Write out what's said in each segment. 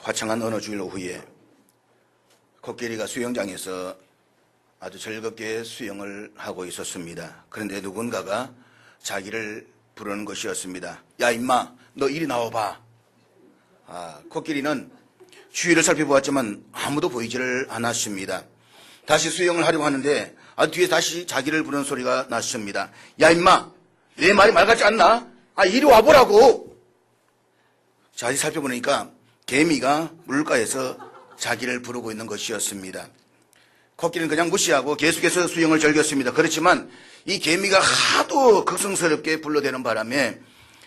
화창한 어느 주일 오후에 코끼리가 수영장에서 아주 즐겁게 수영을 하고 있었습니다. 그런데 누군가가 자기를 부르는 것이었습니다. 야 임마, 너 이리 나와봐. 코끼리는 주위를 살펴보았지만 아무도 보이지를 않았습니다. 다시 수영을 하려고 하는데 뒤에 다시 자기를 부르는 소리가 났습니다. 야 임마, 내 말이 말 같지 않나? 이리 와보라고. 자세히 살펴보니까 개미가 물가에서 자기를 부르고 있는 것이었습니다. 코끼리는 그냥 무시하고 계속해서 수영을 즐겼습니다. 그렇지만 이 개미가 하도 극성스럽게 불러대는 바람에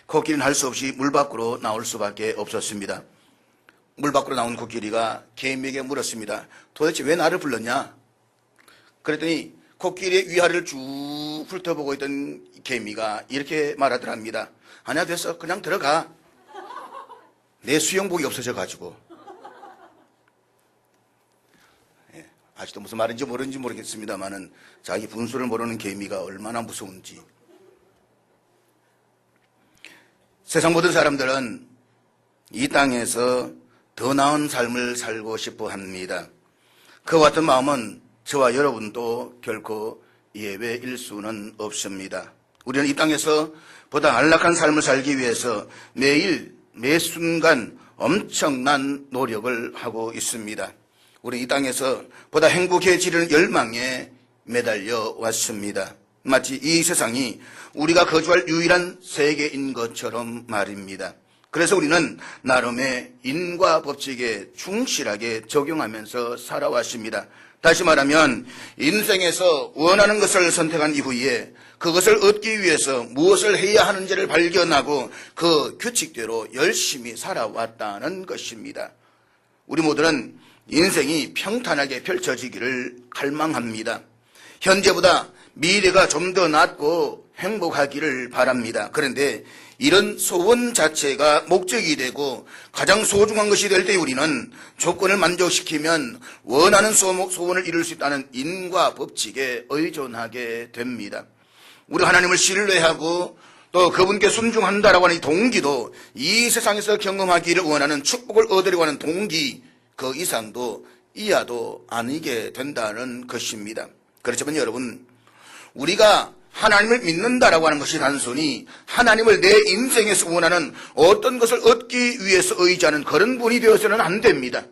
코끼리는 할 수 없이 물 밖으로 나올 수밖에 없었습니다. 물 밖으로 나온 코끼리가 개미에게 물었습니다. 도대체 왜 나를 불렀냐? 그랬더니 코끼리의 위아래를 쭉 훑어보고 있던 개미가 이렇게 말하더랍니다. 아니야, 됐어. 그냥 들어가. 내 수영복이 없어져 가지고. 아직도 무슨 말인지 모르겠습니다만은 자기 분수를 모르는 개미가 얼마나 무서운지. 세상 모든 사람들은 이 땅에서 더 나은 삶을 살고 싶어 합니다. 그와 같은 마음은 저와 여러분도 결코 예외일 수는 없습니다. 우리는 이 땅에서 보다 안락한 삶을 살기 위해서 매일 매 순간 엄청난 노력을 하고 있습니다. 우리 이 땅에서 보다 행복해지는 열망에 매달려 왔습니다. 마치 이 세상이 우리가 거주할 유일한 세계인 것처럼 말입니다. 그래서 우리는 나름의 인과 법칙에 충실하게 적용하면서 살아왔습니다. 다시 말하면 인생에서 원하는 것을 선택한 이후에 그것을 얻기 위해서 무엇을 해야 하는지를 발견하고 그 규칙대로 열심히 살아왔다는 것입니다. 우리 모두는 인생이 평탄하게 펼쳐지기를 갈망합니다. 현재보다 미래가 좀 더 낫고 행복하기를 바랍니다. 그런데 이런 소원 자체가 목적이 되고 가장 소중한 것이 될 때 우리는 조건을 만족시키면 원하는 소원을 이룰 수 있다는 인과 법칙에 의존하게 됩니다. 우리 하나님을 신뢰하고 또 그분께 순종한다라고 하는 이 동기도 이 세상에서 경험하기를 원하는 축복을 얻으려고 하는 동기 그 이상도 이하도 아니게 된다는 것입니다. 그렇지만 여러분, 우리가 하나님을 믿는다라고 하는 것이 단순히 하나님을 내 인생에서 원하는 어떤 것을 얻기 위해서 의지하는 그런 분이 되어서는 안 됩니다.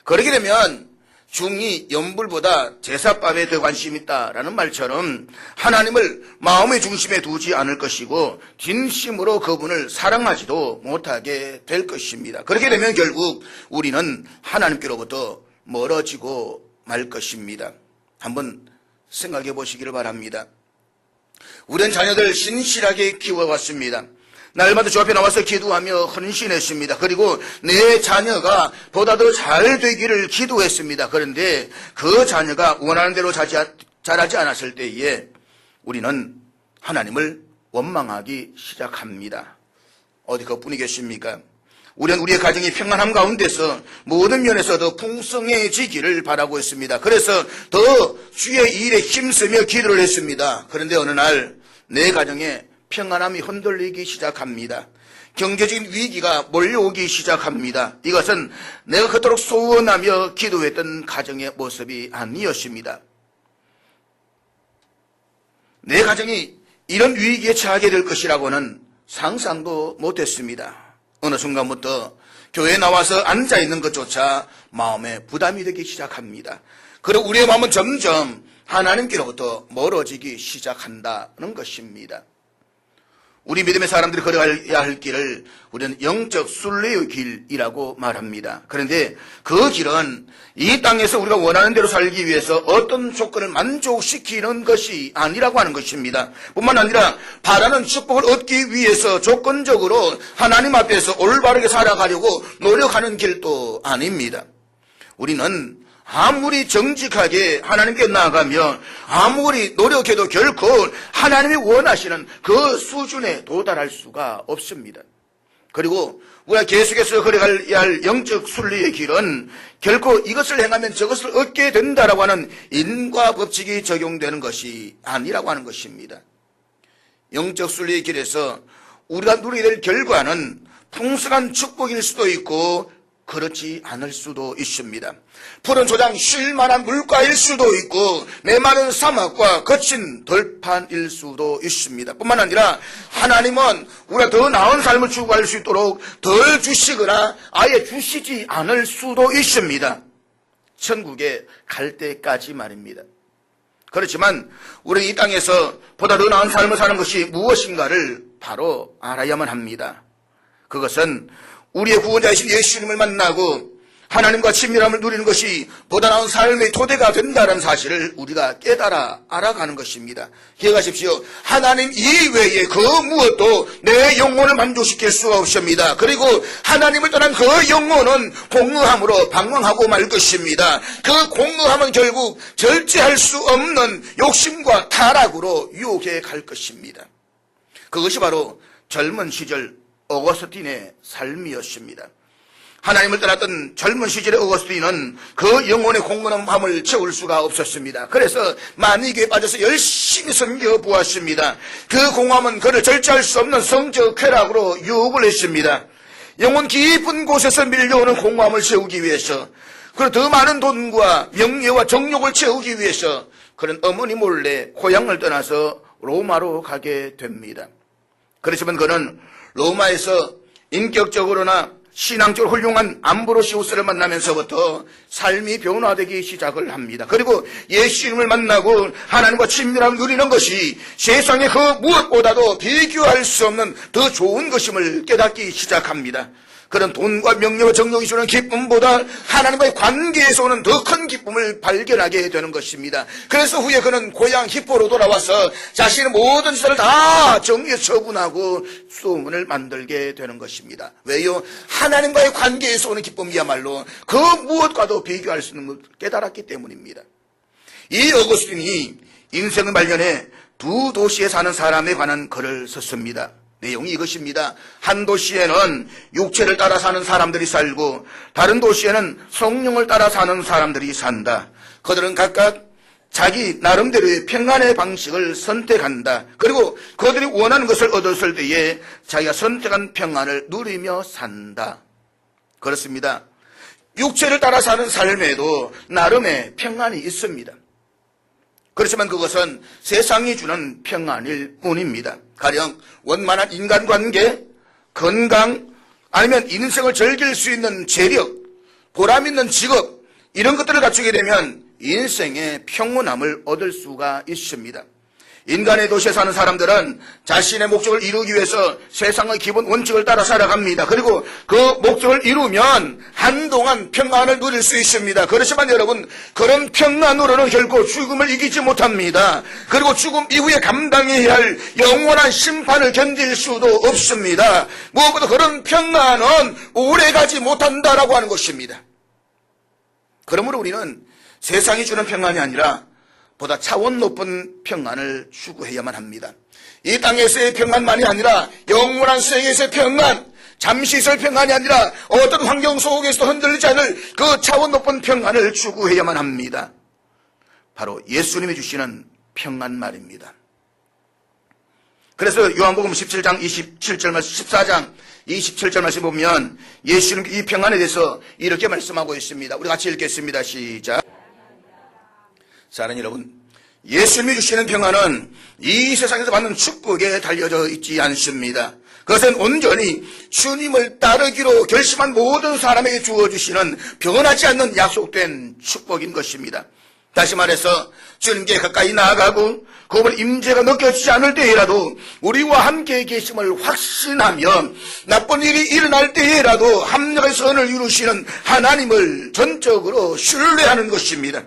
그렇게 되면 중이 연불보다 제사밥에 더 관심 있다라는 말처럼 하나님을 마음의 중심에 두지 않을 것이고 진심으로 그분을 사랑하지도 못하게 될 것입니다. 그렇게 되면 결국 우리는 하나님께로부터 멀어지고 말 것입니다. 한번 생각해 보시기를 바랍니다. 우리는 자녀들 신실하게 키워왔습니다. 날마다 주 앞에 나와서 기도하며 헌신했습니다. 그리고 내 자녀가 보다 더 잘 되기를 기도했습니다. 그런데 그 자녀가 원하는 대로 자라지 않았을 때에 우리는 하나님을 원망하기 시작합니다. 어디 그뿐이겠습니까? 우리는 우리의 가정이 평안함 가운데서 모든 면에서 더 풍성해지기를 바라고 있습니다. 그래서 더 주의 일에 힘쓰며 기도를 했습니다. 그런데 어느 날 내 가정에 평안함이 흔들리기 시작합니다. 경제적인 위기가 몰려오기 시작합니다. 이것은 내가 그토록 소원하며 기도했던 가정의 모습이 아니었습니다. 내 가정이 이런 위기에 처하게 될 것이라고는 상상도 못했습니다. 어느 순간부터 교회에 나와서 앉아있는 것조차 마음에 부담이 되기 시작합니다. 그리고 우리의 마음은 점점 하나님께로부터 멀어지기 시작한다는 것입니다. 우리 믿음의 사람들이 걸어야 할 길을 우리는 영적 순례의 길이라고 말합니다. 그런데 그 길은 이 땅에서 우리가 원하는 대로 살기 위해서 어떤 조건을 만족시키는 것이 아니라고 하는 것입니다. 뿐만 아니라 바라는 축복을 얻기 위해서 조건적으로 하나님 앞에서 올바르게 살아가려고 노력하는 길도 아닙니다. 우리는 아무리 정직하게 하나님께 나아가며 아무리 노력해도 결코 하나님이 원하시는 그 수준에 도달할 수가 없습니다. 그리고 우리가 계속해서 걸어가야 할 영적 순리의 길은 결코 이것을 행하면 저것을 얻게 된다라고 하는 인과 법칙이 적용되는 것이 아니라고 하는 것입니다. 영적 순리의 길에서 우리가 누리게 될 결과는 풍성한 축복일 수도 있고 그렇지 않을 수도 있습니다. 푸른 초장 쉴만한 물가일 수도 있고 메마른 사막과 거친 들판일 수도 있습니다. 뿐만 아니라 하나님은 우리가 더 나은 삶을 추구할 수 있도록 덜 주시거나 아예 주시지 않을 수도 있습니다. 천국에 갈 때까지 말입니다. 그렇지만 우리 이 땅에서 보다 더 나은 삶을 사는 것이 무엇인가를 바로 알아야만 합니다. 그것은 우리의 구원자이신 예수님을 만나고 하나님과 친밀함을 누리는 것이 보다 나은 삶의 토대가 된다는 사실을 우리가 깨달아 알아가는 것입니다. 기억하십시오. 하나님 이외에 그 무엇도 내 영혼을 만족시킬 수가 없습니다. 그리고 하나님을 떠난 그 영혼은 공허함으로 방황하고 말 것입니다. 그 공허함은 결국 절제할 수 없는 욕심과 타락으로 유혹해 갈 것입니다. 그것이 바로 젊은 시절 어거스틴의 삶이었습니다. 하나님을 떠났던 젊은 시절의 어거스틴은 그 영혼의 공허함을 채울 수가 없었습니다. 그래서 만이교에 빠져서 열심히 섬겨 보았습니다. 그 공허함은 그를 절제할 수 없는 성적 쾌락으로 유혹을 했습니다. 영혼 깊은 곳에서 밀려오는 공허함을 채우기 위해서, 그리고 더 많은 돈과 명예와 정욕을 채우기 위해서 그는 어머니 몰래 고향을 떠나서 로마로 가게 됩니다. 그렇지만 그는 로마에서 인격적으로나 신앙적으로 훌륭한 암브로시우스를 만나면서부터 삶이 변화되기 시작을 합니다. 그리고 예수님을 만나고 하나님과 친밀함을 누리는 것이 세상의 그 무엇보다도 비교할 수 없는 더 좋은 것임을 깨닫기 시작합니다. 그런 돈과 명예와 정욕이 주는 기쁨보다 하나님과의 관계에서 오는 더 큰 기쁨을 발견하게 되는 것입니다. 그래서 후에 그는 고향 히포로 돌아와서 자신의 모든 시설을 다 정리해 처분하고 소문을 만들게 되는 것입니다. 왜요? 하나님과의 관계에서 오는 기쁨이야말로 그 무엇과도 비교할 수 없는 것을 깨달았기 때문입니다. 이 어거스틴이 인생을 말년에 두 도시에 사는 사람에 관한 글을 썼습니다. 내용이 이것입니다. 한 도시에는 육체를 따라 사는 사람들이 살고 다른 도시에는 성령을 따라 사는 사람들이 산다. 그들은 각각 자기 나름대로의 평안의 방식을 선택한다. 그리고 그들이 원하는 것을 얻었을 때에 자기가 선택한 평안을 누리며 산다. 그렇습니다. 육체를 따라 사는 삶에도 나름의 평안이 있습니다. 그렇지만 그것은 세상이 주는 평안일 뿐입니다. 가령 원만한 인간관계, 건강, 아니면 인생을 즐길 수 있는 재력, 보람 있는 직업, 이런 것들을 갖추게 되면 인생의 평온함을 얻을 수가 있습니다. 인간의 도시에 사는 사람들은 자신의 목적을 이루기 위해서 세상의 기본 원칙을 따라 살아갑니다. 그리고 그 목적을 이루면 한동안 평안을 누릴 수 있습니다. 그렇지만 여러분, 그런 평안으로는 결코 죽음을 이기지 못합니다. 그리고 죽음 이후에 감당해야 할 영원한 심판을 견딜 수도 없습니다. 무엇보다 그런 평안은 오래가지 못한다라고 하는 것입니다. 그러므로 우리는 세상이 주는 평안이 아니라 보다 차원 높은 평안을 추구해야만 합니다. 이 땅에서의 평안만이 아니라 영원한 세계에서의 평안, 잠시 있을 평안이 아니라 어떤 환경 속에서도 흔들리지 않을 그 차원 높은 평안을 추구해야만 합니다. 바로 예수님이 주시는 평안 말입니다. 그래서 요한복음 17장 27절 말씀, 14장 27절 말씀 보면 예수님 이 평안에 대해서 이렇게 말씀하고 있습니다. 우리 같이 읽겠습니다. 시작. 사랑하는 여러분, 예수님이 주시는 평안은 이 세상에서 받는 축복에 달려져 있지 않습니다. 그것은 온전히 주님을 따르기로 결심한 모든 사람에게 주어주시는 변하지 않는 약속된 축복인 것입니다. 다시 말해서 주님께 가까이 나아가고 그분의 임재가 느껴지지 않을 때에라도 우리와 함께 계심을 확신하며 나쁜 일이 일어날 때에라도 합력의 선을 이루시는 하나님을 전적으로 신뢰하는 것입니다.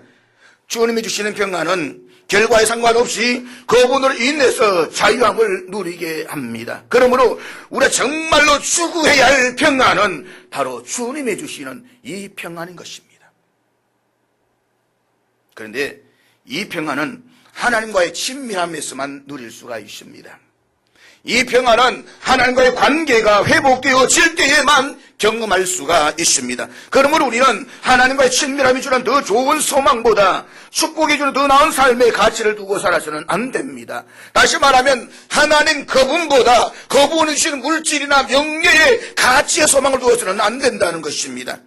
주님이 주시는 평안은 결과에 상관없이 그분으로 인해서 자유함을 누리게 합니다. 그러므로 우리가 정말로 추구해야 할 평안은 바로 주님이 주시는 이 평안인 것입니다. 그런데 이 평안은 하나님과의 친밀함에서만 누릴 수가 있습니다. 이 평안은 하나님과의 관계가 회복되어질 때에만 경험할 수가 있습니다. 그러므로 우리는 하나님과의 친밀함이 주는 더 좋은 소망보다 축복이 주는 더 나은 삶의 가치를 두고 살아서는 안 됩니다. 다시 말하면 하나님 그분보다 그분이 주시는 물질이나 명예의 가치의 소망을 두어서는 안 된다는 것입니다.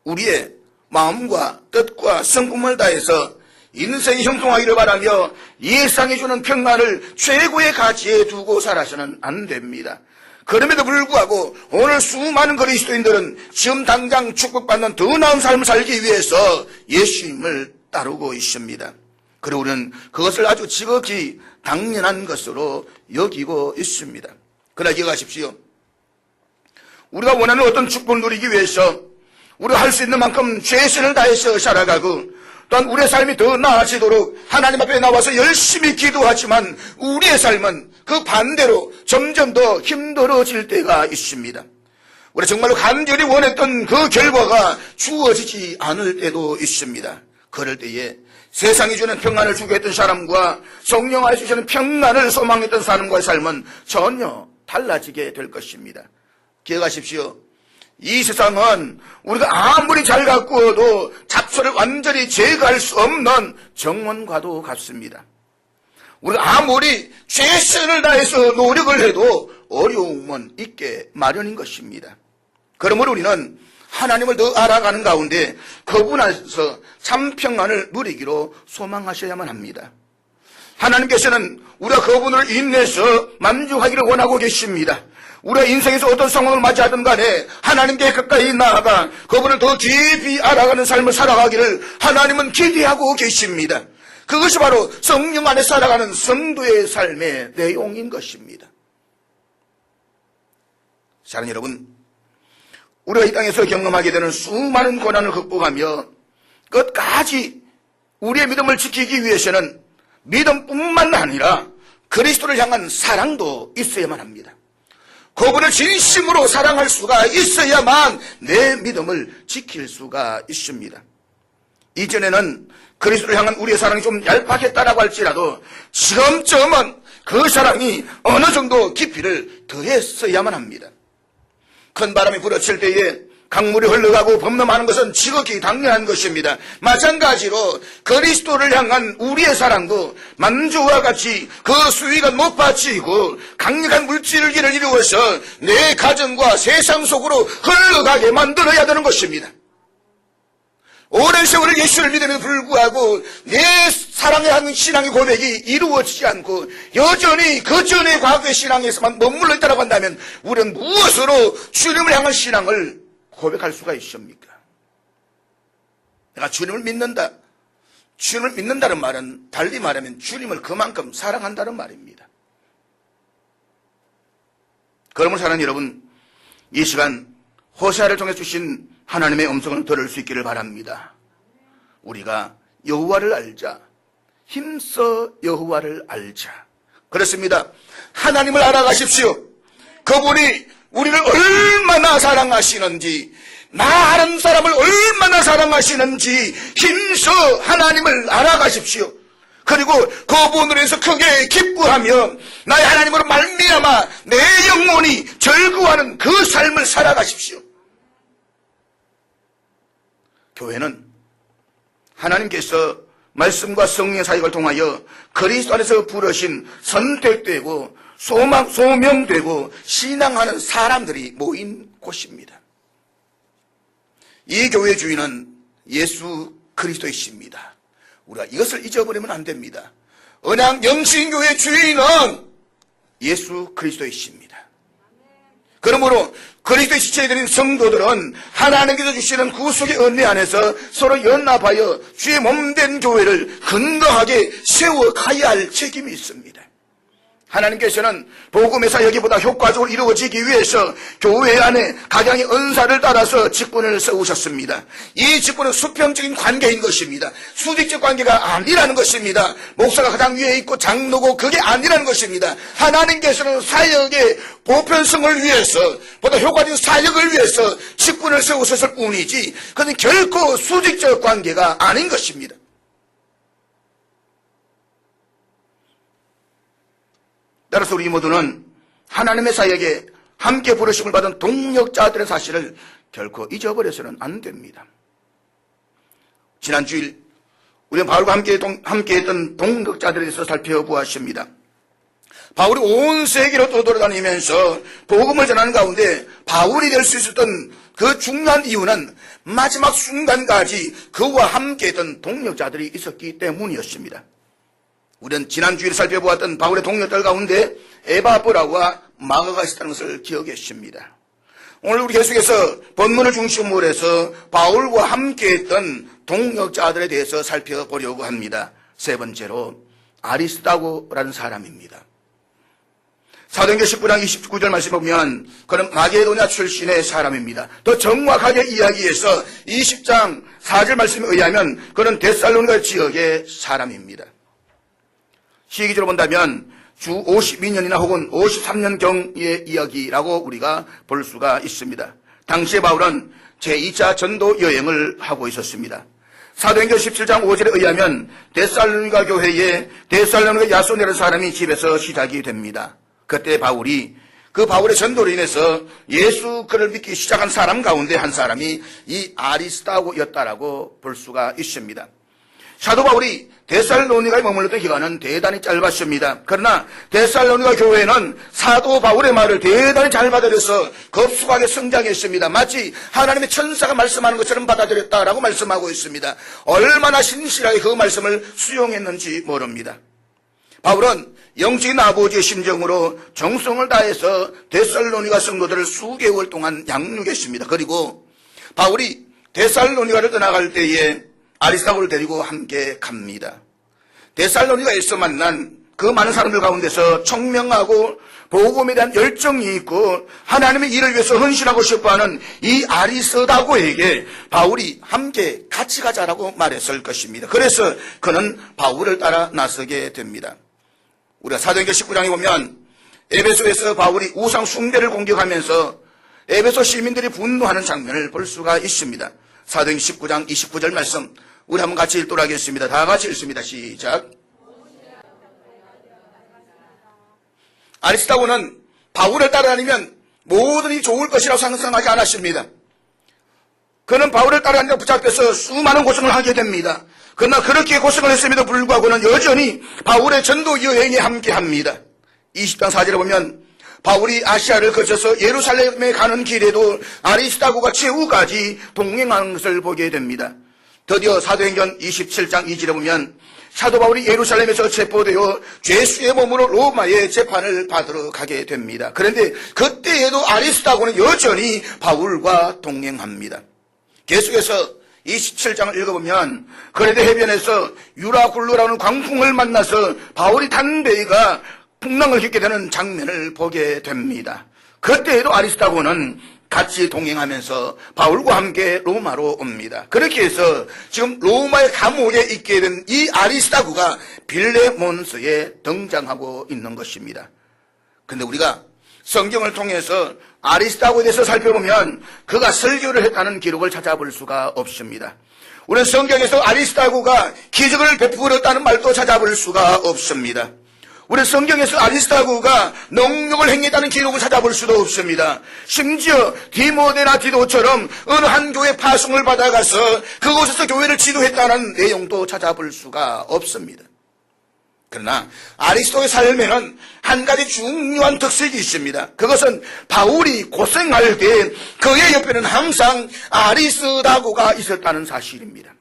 우리의 마음과 뜻과 성품을 다해서 인생이 형통하기를 바라며 예상해 주는 평안을 최고의 가치에 두고 살아서는 안 됩니다. 그럼에도 불구하고 오늘 수많은 그리스도인들은 지금 당장 축복받는 더 나은 삶을 살기 위해서 예수님을 따르고 있습니다. 그리고 우리는 그것을 아주 지극히 당연한 것으로 여기고 있습니다. 그러나 기억하십시오. 우리가 원하는 어떤 축복을 누리기 위해서 우리가 할 수 있는 만큼 최선을 다해서 살아가고 또한 우리의 삶이 더 나아지도록 하나님 앞에 나와서 열심히 기도하지만 우리의 삶은 그 반대로 점점 더 힘들어질 때가 있습니다. 우리가 정말로 간절히 원했던 그 결과가 주어지지 않을 때도 있습니다. 그럴 때에 세상이 주는 평안을 추구했던 사람과 성령 안에서 주시는 평안을 소망했던 사람과의 삶은 전혀 달라지게 될 것입니다. 기억하십시오. 이 세상은 우리가 아무리 잘 가꾸어도 잡초를 완전히 제거할 수 없는 정원과도 같습니다. 우리가 아무리 최선을 다해서 노력을 해도 어려움은 있게 마련인 것입니다. 그러므로 우리는 하나님을 더 알아가는 가운데 그분 안에서 참 평안을 누리기로 소망하셔야만 합니다. 하나님께서는 우리가 그분을 인내해서 만족하기를 원하고 계십니다. 우리가 인생에서 어떤 상황을 맞이하든 간에 하나님께 가까이 나아가 그분을 더 깊이 알아가는 삶을 살아가기를 하나님은 기대하고 계십니다. 그것이 바로 성령 안에 살아가는 성도의 삶의 내용인 것입니다. 사랑하는 여러분, 우리가 이 땅에서 경험하게 되는 수많은 고난을 극복하며 끝까지 우리의 믿음을 지키기 위해서는 믿음뿐만 아니라 그리스도를 향한 사랑도 있어야만 합니다. 그분을 진심으로 사랑할 수가 있어야만 내 믿음을 지킬 수가 있습니다. 이전에는 그리스도를 향한 우리의 사랑이 좀 얄팍했다라고 할지라도 지금쯤은 그 사랑이 어느 정도 깊이를 더했어야만 합니다. 큰 바람이 불어칠 때에 강물이 흘러가고 범람하는 것은 지극히 당연한 것입니다. 마찬가지로 그리스도를 향한 우리의 사랑도 만주와 같이 그 수위가 높아지고 강력한 물질기를 이루어서 내 가정과 세상 속으로 흘러가게 만들어야 되는 것입니다. 오랜 세월을 예수를 믿음에도 불구하고 내 사랑에 하는 신앙의 고백이 이루어지지 않고 여전히 그 전의 과거의 신앙에서만 머물러 있다고 한다면 우리는 무엇으로 주님을 향한 신앙을 고백할 수가 있습니까? 내가 주님을 믿는다. 주님을 믿는다는 말은 달리 말하면 주님을 그만큼 사랑한다는 말입니다. 그러므로 사랑하는 여러분, 이 시간 호세아를 통해 주신 하나님의 음성을 들을 수 있기를 바랍니다. 우리가 여호와를 알자. 힘써 여호와를 알자. 그렇습니다. 하나님을 알아가십시오. 그분이 우리를 얼마나 사랑하시는지, 나라는 사람을 얼마나 사랑하시는지 힘써 하나님을 알아가십시오. 그리고 그분으로 해서 크게 기뻐하며 나의 하나님으로 말미암아 내 영혼이 즐거워하는 그 삶을 살아가십시오. 교회는 하나님께서 말씀과 성령의 사역을 통하여 그리스도 안에서 부르신 선택되고 소명되고 신앙하는 사람들이 모인 곳입니다. 이 교회의 주인은 예수 그리스도이십니다. 우리가 이것을 잊어버리면 안 됩니다. 언약 영신교회 주인은 예수 그리스도이십니다. 그러므로 그리스도의 지체에 드린 성도들은 하나님께서 주시는 구속의 은혜 안에서 서로 연합하여 주의 몸된 교회를 건강하게 세워가야 할 책임이 있습니다. 하나님께서는 복음의 사역이보다 효과적으로 이루어지기 위해서 교회 안에 각양의 은사를 따라서 직분을 세우셨습니다. 이 직분은 수평적인 관계인 것입니다. 수직적 관계가 아니라는 것입니다. 목사가 가장 위에 있고 장로고 그게 아니라는 것입니다. 하나님께서는 사역의 보편성을 위해서 보다 효과적인 사역을 위해서 직분을 세우셨을 뿐이지 그는 결코 수직적 관계가 아닌 것입니다. 따라서 우리 모두는 하나님의 사역에 함께 부르심을 받은 동력자들의 사실을 결코 잊어버려서는 안 됩니다. 지난 주일 우리는 바울과 함께했던 동력자들에 대해서 살펴보았습니다. 바울이 온 세계로 돌아다니면서 복음을 전하는 가운데 바울이 될 수 있었던 그 중요한 이유는 마지막 순간까지 그와 함께했던 동력자들이 있었기 때문이었습니다. 우리는 지난 주일에 살펴보았던 바울의 동력자들 가운데 에바브라와 마가가 있었다는 것을 기억했습니다. 오늘 우리 계속해서 본문을 중심으로 해서 바울과 함께했던 동력자들에 대해서 살펴보려고 합니다. 세 번째로 아리스다고라는 사람입니다. 사도행전 19장 29절 말씀 보면 그는 마게도냐 출신의 사람입니다. 더 정확하게 이야기해서 20장 4절 말씀에 의하면 그는 데살로니가 지역의 사람입니다. 시기적으로 본다면 주 52년이나 혹은 53년경의 이야기라고 우리가 볼 수가 있습니다. 당시에 바울은 제2차 전도 여행을 하고 있었습니다. 사도행전 17장 5절에 의하면 데살로니가 교회에 데살로니가 야손이라는 사람이 집에서 시작이 됩니다. 그때 바울의 전도로 인해서 예수 그를 믿기 시작한 사람 가운데 한 사람이 이 아리스다고였다라고 볼 수가 있습니다. 사도 바울이 데살로니가에 머물렀던 기간은 대단히 짧았습니다. 그러나 데살로니가 교회는 사도 바울의 말을 대단히 잘 받아들여서 급속하게 성장했습니다. 마치 하나님의 천사가 말씀하는 것처럼 받아들였다라고 말씀하고 있습니다. 얼마나 신실하게 그 말씀을 수용했는지 모릅니다. 바울은 영적인 아버지의 심정으로 정성을 다해서 데살로니가 성도들을 수개월 동안 양육했습니다. 그리고 바울이 데살로니가를 떠나갈 때에 아리스다고를 데리고 함께 갑니다. 데살로니가에서 만난 그 많은 사람들 가운데서 청명하고 복음에 대한 열정이 있고 하나님의 일을 위해서 헌신하고 싶어하는 이 아리스다고에게 바울이 함께 같이 가자라고 말했을 것입니다. 그래서 그는 바울을 따라 나서게 됩니다. 우리가 사도행전 19장에 보면 에베소에서 바울이 우상 숭배를 공격하면서 에베소 시민들이 분노하는 장면을 볼 수가 있습니다. 사도행전 19장 29절 말씀 우리 한번 같이 읽도록 하겠습니다. 다 같이 읽습니다. 시작. 아리스다고는 바울을 따라다니면 모든 일이 좋을 것이라고 상상하지 않았습니다. 그는 바울을 따라다니며 붙잡혀서 수많은 고생을 하게 됩니다. 그러나 그렇게 고생을 했음에도 불구하고는 여전히 바울의 전도 여행에 함께합니다. 20장 4절에 보면 바울이 아시아를 거쳐서 예루살렘에 가는 길에도 아리스다고가 최후까지 동행하는 것을 보게 됩니다. 드디어 사도행전 27장 2절에 보면 사도 바울이 예루살렘에서 체포되어 죄수의 몸으로 로마의 재판을 받으러 가게 됩니다. 그런데 그때에도 아리스다고는 여전히 바울과 동행합니다. 계속해서 27장을 읽어보면 그레데 해변에서 유라굴루라는 광풍을 만나서 바울이 탄 배가 풍랑을 겪게 되는 장면을 보게 됩니다. 그때에도 아리스다고는 같이 동행하면서 바울과 함께 로마로 옵니다. 그렇게 해서 지금 로마의 감옥에 있게 된 이 아리스다고가 빌레몬서에 등장하고 있는 것입니다. 그런데 우리가 성경을 통해서 아리스다고에 대해서 살펴보면 그가 설교를 했다는 기록을 찾아볼 수가 없습니다. 우리는 성경에서 아리스다고가 기적을 베풀었다는 말도 찾아볼 수가 없습니다. 우리 성경에서 아리스다고가 능력을 행했다는 기록을 찾아볼 수도 없습니다. 심지어 디모데나 디도처럼 어느 한 교회 파송을 받아가서 그곳에서 교회를 지도했다는 내용도 찾아볼 수가 없습니다. 그러나 아리스도의 삶에는 한 가지 중요한 특색이 있습니다. 그것은 바울이 고생할 때 그의 옆에는 항상 아리스다고가 있었다는 사실입니다.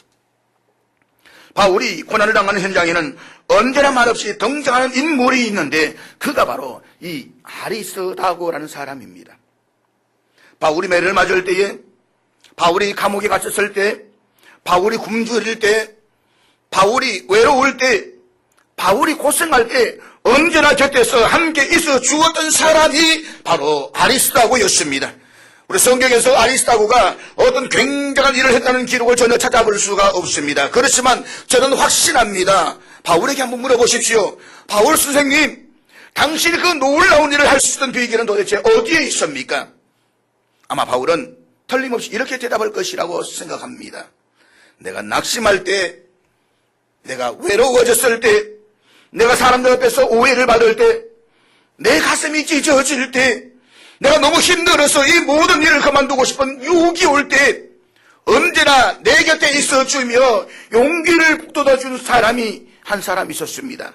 바울이 고난을 당하는 현장에는 언제나 말없이 등장하는 인물이 있는데 그가 바로 이 아리스다고라는 사람입니다. 바울이 매를 맞을 때에, 바울이 감옥에 갇혔을 때, 바울이 굶주릴 때, 바울이 외로울 때, 바울이 고생할 때 언제나 곁에서 함께 있어 주었던 사람이 바로 아리스다고였습니다. 우리 성경에서 아리스다고가 어떤 굉장한 일을 했다는 기록을 전혀 찾아볼 수가 없습니다. 그렇지만 저는 확신합니다. 바울에게 한번 물어보십시오. 바울 선생님, 당신이 그 놀라운 일을 할 수 있던 비결은 도대체 어디에 있습니까? 아마 바울은 틀림없이 이렇게 대답할 것이라고 생각합니다. 내가 낙심할 때, 내가 외로워졌을 때, 내가 사람들 앞에서 오해를 받을 때, 내 가슴이 찢어질 때, 내가 너무 힘들어서 이 모든 일을 그만두고 싶은 유혹이 올 때 언제나 내 곁에 있어주며 용기를 북돋아준 사람이 한 사람 있었습니다.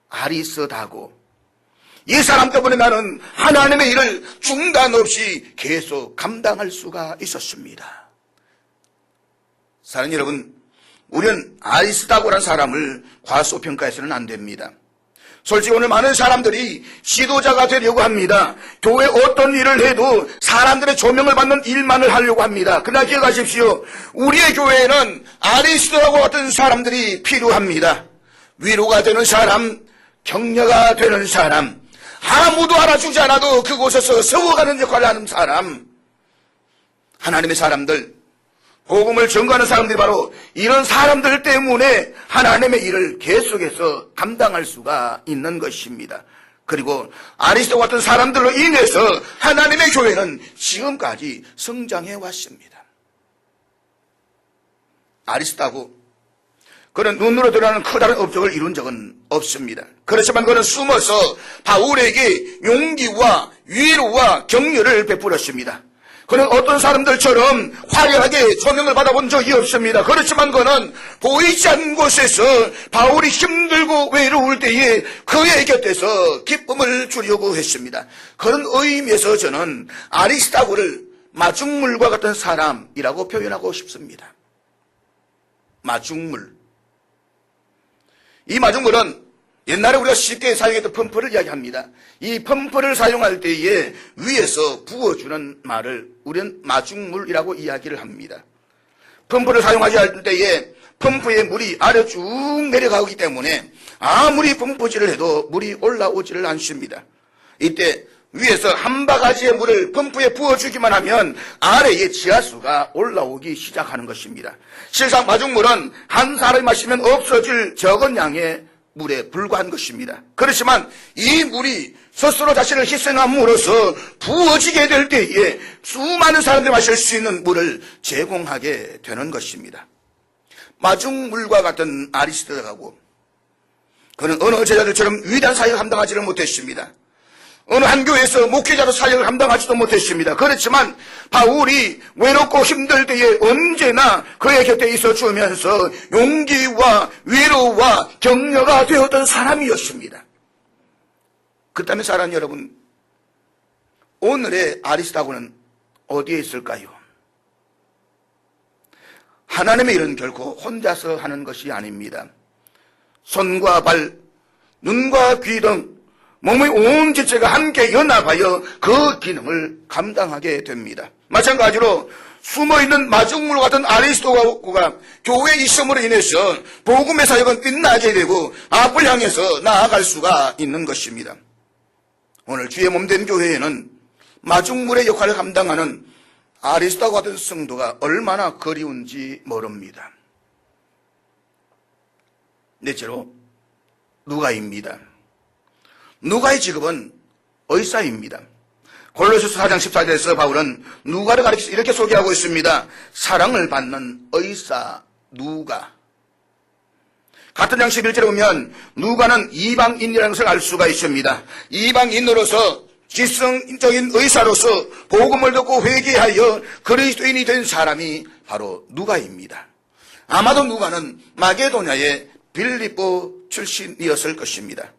아리스다고. 이 사람 때문에 나는 하나님의 일을 중단 없이 계속 감당할 수가 있었습니다. 사랑하는 여러분, 우리는 아리스다고라는 사람을 과소평가해서는 안 됩니다. 솔직히 오늘 많은 사람들이 지도자가 되려고 합니다. 교회 어떤 일을 해도 사람들의 조명을 받는 일만을 하려고 합니다. 그러나 기억하십시오. 우리의 교회에는 아리스도하고 같은 사람들이 필요합니다. 위로가 되는 사람, 격려가 되는 사람, 아무도 알아주지 않아도 그곳에서 세워가는 역할을 하는 사람, 하나님의 사람들, 복음을 전가하는 사람들이 바로 이런 사람들 때문에 하나님의 일을 계속해서 감당할 수가 있는 것입니다. 그리고 아리스도 같은 사람들로 인해서 하나님의 교회는 지금까지 성장해 왔습니다. 아리스도하고 그는 눈으로 드러나는 커다란 업적을 이룬 적은 없습니다. 그렇지만 그는 숨어서 바울에게 용기와 위로와 격려를 베풀었습니다. 그는 어떤 사람들처럼 화려하게 조명을 받아본 적이 없습니다. 그렇지만 그는 보이지 않는 곳에서 바울이 힘들고 외로울 때에 그의 곁에서 기쁨을 주려고 했습니다. 그런 의미에서 저는 아리스다고를 마중물과 같은 사람이라고 표현하고 싶습니다. 마중물. 이 마중물은 옛날에 우리가 쉽게 사용했던 펌프를 이야기합니다. 이 펌프를 사용할 때에 위에서 부어주는 말을 우리는 마중물이라고 이야기를 합니다. 펌프를 사용하지 않을 때에 펌프의 물이 아래 쭉 내려가기 때문에 아무리 펌프질을 해도 물이 올라오지를 않습니다. 이때 위에서 한 바가지의 물을 펌프에 부어주기만 하면 아래의 지하수가 올라오기 시작하는 것입니다. 실상 마중물은 한 사람이 마시면 없어질 적은 양의 물에 불과한 것입니다. 그렇지만 이 물이 스스로 자신을 희생함으로써 부어지게 될 때에 수많은 사람들이 마실 수 있는 물을 제공하게 되는 것입니다. 마중물과 같은 아리스도하고 그는 어느 제자들처럼 위대한 사역을 감당하지를 못했습니다. 어느 한 교회에서 목회자로 사역을 감당하지도 못했습니다. 그렇지만 바울이 외롭고 힘들 때에 언제나 그의 곁에 있어 주면서 용기와 위로와 격려가 되었던 사람이었습니다. 그렇다면 사랑하는 여러분, 오늘의 아리스도하고는 어디에 있을까요? 하나님의 일은 결코 혼자서 하는 것이 아닙니다. 손과 발, 눈과 귀 등 몸의 온 지체가 함께 연합하여 그 기능을 감당하게 됩니다. 마찬가지로 숨어있는 마중물 같은 아리스도하고가 교회의 있음으로 인해서 복음의 사역은 빛나게 되고 앞을 향해서 나아갈 수가 있는 것입니다. 오늘 주의 몸된 교회에는 마중물의 역할을 감당하는 아리스도와 같은 성도가 얼마나 그리운지 모릅니다. 넷째로 누가입니다. 누가의 직업은 의사입니다. 골로새서 4장 14절에서 바울은 누가를 가리켜서 이렇게 소개하고 있습니다. 사랑을 받는 의사 누가. 같은 장 11절에 보면 누가는 이방인이라는 것을 알 수가 있습니다. 이방인으로서 지성적인 의사로서 복음을 듣고 회개하여 그리스도인이 된 사람이 바로 누가입니다. 아마도 누가는 마게도냐의 빌립보 출신이었을 것입니다.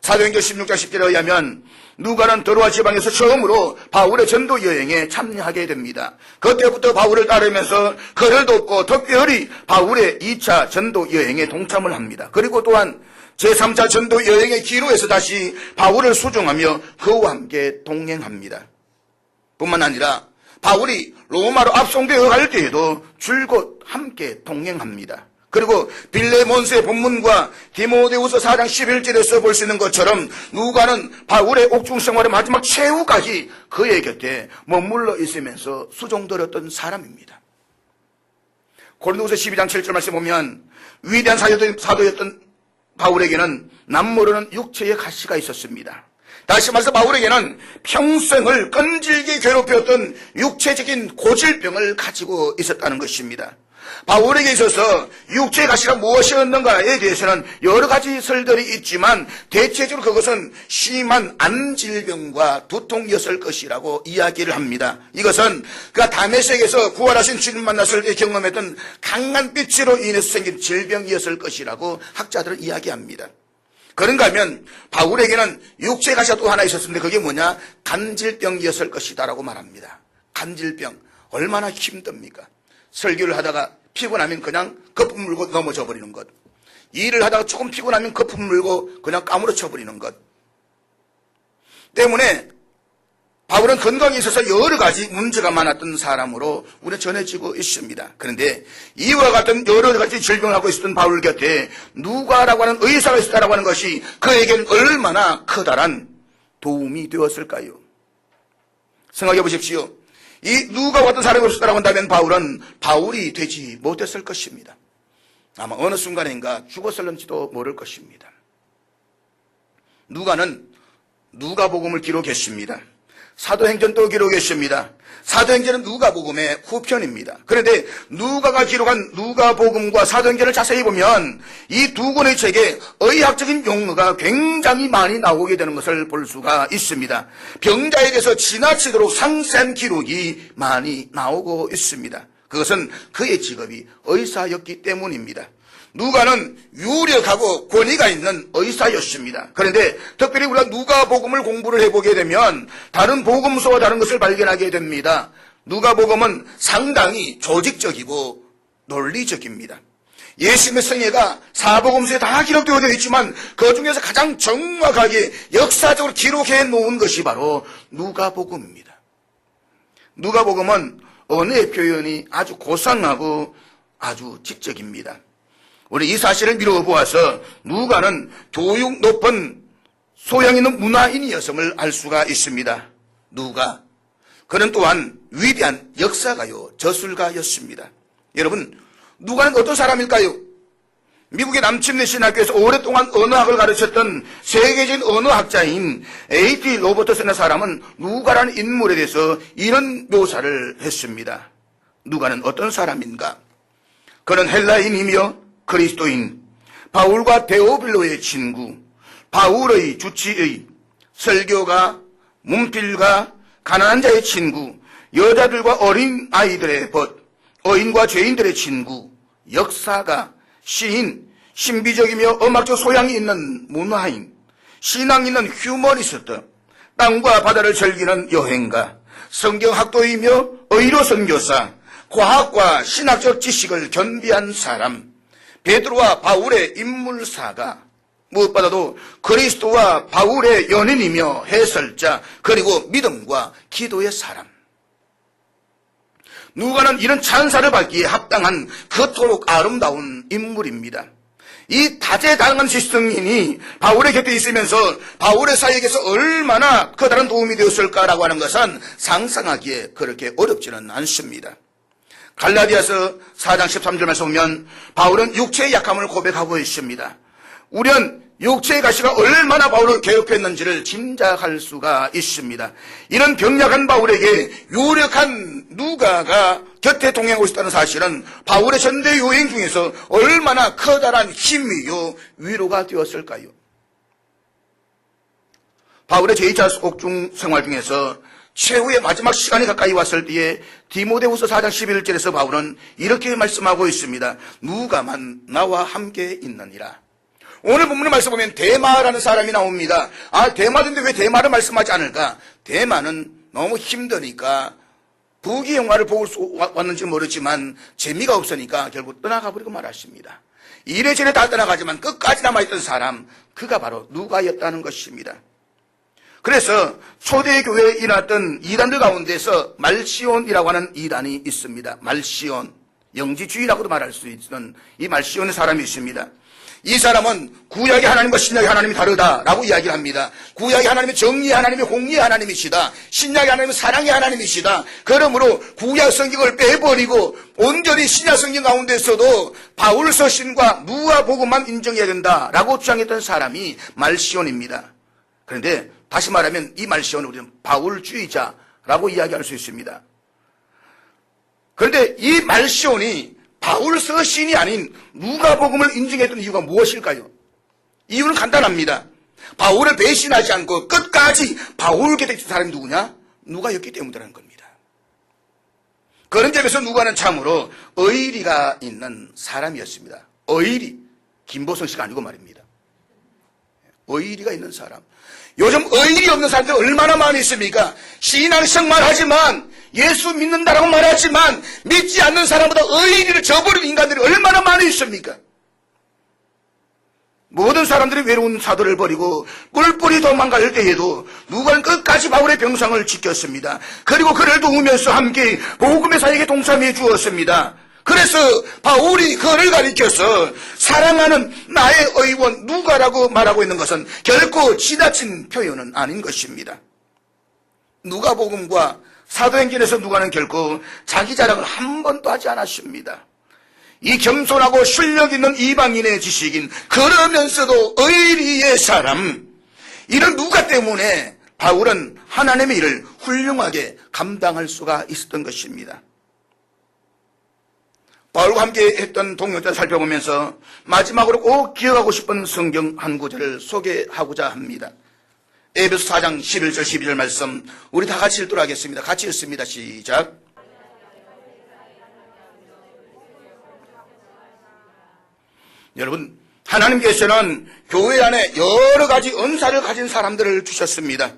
사도행전 16장 10절에 의하면 누가는 드로아 지방에서 처음으로 바울의 전도 여행에 참여하게 됩니다. 그때부터 바울을 따르면서 그를 돕고 특별히 바울의 2차 전도 여행에 동참을 합니다. 그리고 또한 제3차 전도 여행의 기로에서 다시 바울을 수종하며 그와 함께 동행합니다. 뿐만 아니라 바울이 로마로 압송되어 갈 때에도 줄곧 함께 동행합니다. 그리고 빌레몬스의 본문과 디모데후서 4장 11절에서 볼 수 있는 것처럼 누가는 바울의 옥중 생활의 마지막 최후까지 그의 곁에 머물러 있으면서 수종들었던 사람입니다. 고린도후서 12장 7절 말씀 보면 위대한 사도였던 바울에게는 남모르는 육체의 가시가 있었습니다. 다시 말해서 바울에게는 평생을 끈질게 괴롭혔던 육체적인 고질병을 가지고 있었다는 것입니다. 바울에게 있어서 육체의 가시가 무엇이었는가에 대해서는 여러 가지 설들이 있지만 대체적으로 그것은 심한 암질병과 두통이었을 것이라고 이야기를 합니다. 이것은 그가 다메섹에서 부활하신 주님 만났을 때 경험했던 강한 빛으로 인해서 생긴 질병이었을 것이라고 학자들은 이야기합니다. 그런가 하면 바울에게는 육체 가시가 또 하나 있었는데 그게 뭐냐? 간질병이었을 것이다 라고 말합니다. 간질병 얼마나 힘듭니까? 설교를 하다가 피곤하면 그냥 거품 물고 넘어져 버리는 것, 일을 하다가 조금 피곤하면 거품 물고 그냥 까무러쳐 버리는 것 때문에 바울은 건강에 있어서 여러 가지 문제가 많았던 사람으로 우리는 전해지고 있습니다. 그런데 이와 같은 여러 가지 질병을 하고 있었던 바울 곁에 누가라고 하는 의사가 있었다라고 하는 것이 그에게는 얼마나 커다란 도움이 되었을까요? 생각해 보십시오. 이 누가와 같은 사람이 없었다라고 한다면 바울은 바울이 되지 못했을 것입니다. 아마 어느 순간인가 죽었을는지도 모를 것입니다. 누가는 누가복음을 기록했습니다. 사도행전도 기록했습니다. 사도행전은 누가복음의 후편입니다. 그런데 누가가 기록한 누가복음과 사도행전을 자세히 보면 이 두 권의 책에 의학적인 용어가 굉장히 많이 나오게 되는 것을 볼 수가 있습니다. 병자에 대해서 지나치도록 상세한 기록이 많이 나오고 있습니다. 그것은 그의 직업이 의사였기 때문입니다. 누가는 유력하고 권위가 있는 의사였습니다. 그런데 특별히 우리가 누가복음을 공부를 해보게 되면 다른 복음서와 다른 것을 발견하게 됩니다. 누가복음은 상당히 조직적이고 논리적입니다. 예수님의 생애가 사복음서에 다 기록되어 있지만 그 중에서 가장 정확하게 역사적으로 기록해 놓은 것이 바로 누가복음입니다. 누가복음은 언어의 표현이 아주 고상하고 아주 지적입니다. 우리 이 사실을 미루어 보아서 누가는 교육 높은 소양 있는 문화인이었음을 알 수가 있습니다. 누가 그는 또한 위대한 역사가요 저술가였습니다. 여러분 누가는 어떤 사람일까요? 미국의 남침내 신학교에서 오랫동안 언어학을 가르쳤던 세계적인 언어학자인 A.T. 로버트슨의 사람은 누가라는 인물에 대해서 이런 묘사를 했습니다. 누가는 어떤 사람인가? 그는 헬라인이며 그리스도인, 바울과 데오빌로의 친구, 바울의 주치의, 설교가, 문필가, 가난한 자의 친구, 여자들과 어린 아이들의 벗, 어인과 죄인들의 친구, 역사가, 시인, 신비적이며 음악적 소양이 있는 문화인, 신앙 있는 휴머니스트, 땅과 바다를 즐기는 여행가, 성경학도이며 의료 선교사, 과학과 신학적 지식을 겸비한 사람, 베드로와 바울의 인물사가, 무엇보다도 그리스도와 바울의 연인이며 해설자, 그리고 믿음과 기도의 사람. 누가는 이런 찬사를 받기에 합당한 그토록 아름다운 인물입니다. 이 다재다능한 지성인이 바울의 곁에 있으면서 바울의 사역에서 얼마나 커다란 도움이 되었을까라고 하는 것은 상상하기에 그렇게 어렵지는 않습니다. 갈라디아서 4장 13절 말씀 보면 바울은 육체의 약함을 고백하고 있습니다. 우리는 육체의 가시가 얼마나 바울을 괴롭혔는지를 짐작할 수가 있습니다. 이런 병약한 바울에게 유력한 누가가 곁에 동행하고 있다는 사실은 바울의 전대 여행 중에서 얼마나 커다란 힘이요 위로가 되었을까요? 바울의 제2차 옥중 생활 중에서 최후의 마지막 시간이 가까이 왔을 때에 디모데후서 4장 11절에서 바울은 이렇게 말씀하고 있습니다. 누가만 나와 함께 있느니라. 오늘 본문의 말씀 보면 데마라는 사람이 나옵니다. 데마인데 왜 데마를 말씀하지 않을까? 데마는 너무 힘드니까 부귀 영화를 보고 왔는지 모르지만 재미가 없으니까 결국 떠나가 버리고 말았습니다. 이래저래 다 떠나가지만 끝까지 남아있던 사람, 그가 바로 누가였다는 것입니다. 그래서 초대교회에 일어났던 이단들 가운데서 말시온이라고 하는 이단이 있습니다. 말시온, 영지주의라고도 말할 수 있는 이 말시온의 사람이 있습니다. 이 사람은 구약의 하나님과 신약의 하나님이 다르다라고 이야기를 합니다. 구약의 하나님은 정의의 하나님이 공의의 하나님이시다. 신약의 하나님은 사랑의 하나님이시다. 그러므로 구약 성경을 빼버리고 온전히 신약 성경 가운데서도 바울 서신과 누가복음만 인정해야 된다라고 주장했던 사람이 말시온입니다. 그런데 다시 말하면 이 말시온은 우리는 바울주의자라고 이야기할 수 있습니다. 그런데 이 말시온이 바울 서신이 아닌 누가복음을 인정했던 이유가 무엇일까요? 이유는 간단합니다. 바울을 배신하지 않고 끝까지 바울 곁에 있던 사람이 누구냐? 누가였기 때문이라는 겁니다. 그런 점에서 누가는 참으로 의리가 있는 사람이었습니다. 의리, 김보성 씨가 아니고 말입니다. 의리가 있는 사람. 요즘 의리 없는 사람들이 얼마나 많이 있습니까? 신앙생활 하지만 예수 믿는다라고 말하지만 믿지 않는 사람보다 의리를 저버린 인간들이 얼마나 많이 있습니까? 모든 사람들이 외로운 사도를 버리고 뿔뿔이 도망갈 때에도 누가는 끝까지 바울의 병상을 지켰습니다. 그리고 그를 도우면서 함께 복음의 사역에 동참해 주었습니다. 그래서 바울이 그를 가리켜서 사랑하는 나의 의원 누가라고 말하고 있는 것은 결코 지나친 표현은 아닌 것입니다. 누가복음과 사도행전에서 누가는 결코 자기 자랑을 한 번도 하지 않았습니다. 이 겸손하고 실력 있는 이방인의 지식인, 그러면서도 의리의 사람, 이런 누가 때문에 바울은 하나님의 일을 훌륭하게 감당할 수가 있었던 것입니다. 바울과 함께 했던 동역자를 살펴보면서 마지막으로 꼭 기억하고 싶은 성경 한 구절을 소개하고자 합니다. 에베소 4장 11절 12절 말씀 우리 다 같이 읽도록 하겠습니다. 같이 읽습니다. 시작. 여러분, 하나님께서는 교회 안에 여러 가지 은사를 가진 사람들을 주셨습니다.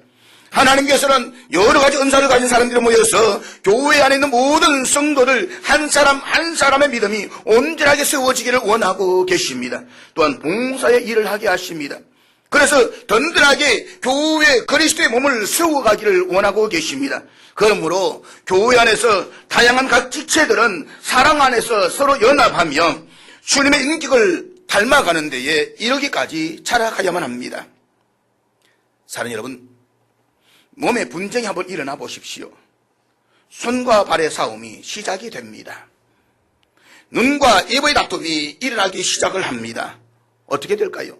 하나님께서는 여러 가지 은사를 가진 사람들이 모여서 교회 안에 있는 모든 성도들 한 사람 한 사람의 믿음이 온전하게 세워지기를 원하고 계십니다. 또한 봉사의 일을 하게 하십니다. 그래서 든든하게 교회 그리스도의 몸을 세워가기를 원하고 계십니다. 그러므로 교회 안에서 다양한 각 지체들은 사랑 안에서 서로 연합하며 주님의 인격을 닮아가는 데에 이르기까지 자라가야만 합니다. 사랑하는 여러분, 몸에 분쟁이 한번 일어나 보십시오. 손과 발의 싸움이 시작이 됩니다. 눈과 입의 다툼이 일어나기 시작을 합니다. 어떻게 될까요?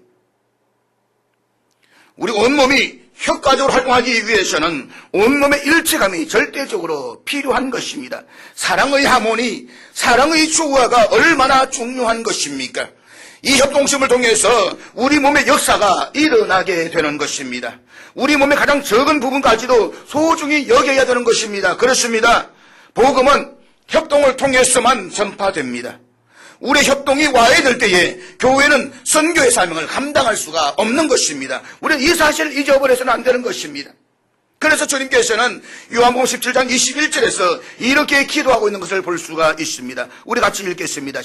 우리 온몸이 효과적으로 활동하기 위해서는 온몸의 일체감이 절대적으로 필요한 것입니다. 사랑의 하모니, 사랑의 조화가 얼마나 중요한 것입니까? 이 협동심을 통해서 우리 몸의 역사가 일어나게 되는 것입니다. 우리 몸의 가장 적은 부분까지도 소중히 여겨야 되는 것입니다. 그렇습니다. 복음은 협동을 통해서만 전파됩니다. 우리의 협동이 와야 될 때에 교회는 선교의 사명을 감당할 수가 없는 것입니다. 우리는 이 사실을 잊어버려서는 안 되는 것입니다. 그래서 주님께서는 요한복음 17장 21절에서 이렇게 기도하고 있는 것을 볼 수가 있습니다. 우리 같이 읽겠습니다.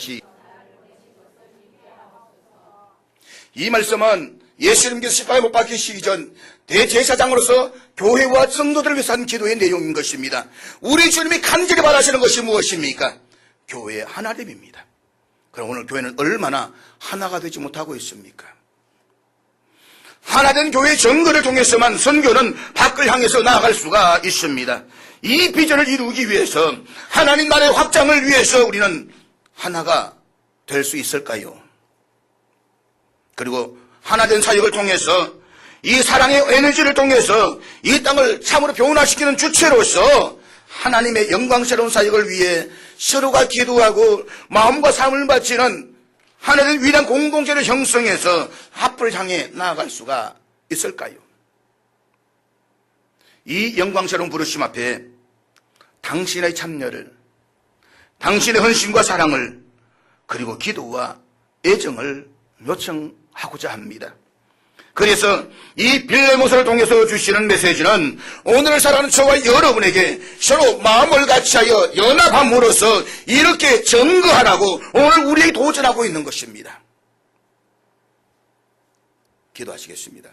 이 말씀은 예수님께서 십자가에 못 박히시기 전 대제사장으로서 교회와 성도들을 위해서 한 기도의 내용인 것입니다. 우리 주님이 간절히 바라시는 것이 무엇입니까? 교회의 하나됨입니다. 그럼 오늘 교회는 얼마나 하나가 되지 못하고 있습니까? 하나된 교회의 정거를 통해서만 선교는 밖을 향해서 나아갈 수가 있습니다. 이 비전을 이루기 위해서 하나님 나라의 확장을 위해서 우리는 하나가 될 수 있을까요? 그리고 하나된 사역을 통해서 이 사랑의 에너지를 통해서 이 땅을 참으로 변화시키는 주체로서 하나님의 영광스러운 사역을 위해 서로가 기도하고 마음과 삶을 바치는 하나님 위대한 공동체를 형성해서 앞을 향해 나아갈 수가 있을까요? 이 영광스러운 부르심 앞에 당신의 참여를, 당신의 헌신과 사랑을, 그리고 기도와 애정을 요청하고자 합니다. 그래서 이 빌레모스를 통해서 주시는 메시지는 오늘을 살아가는 저와 여러분에게 서로 마음을 같이하여 연합함으로써 이렇게 증거하라고 오늘 우리에게 도전하고 있는 것입니다. 기도하시겠습니다.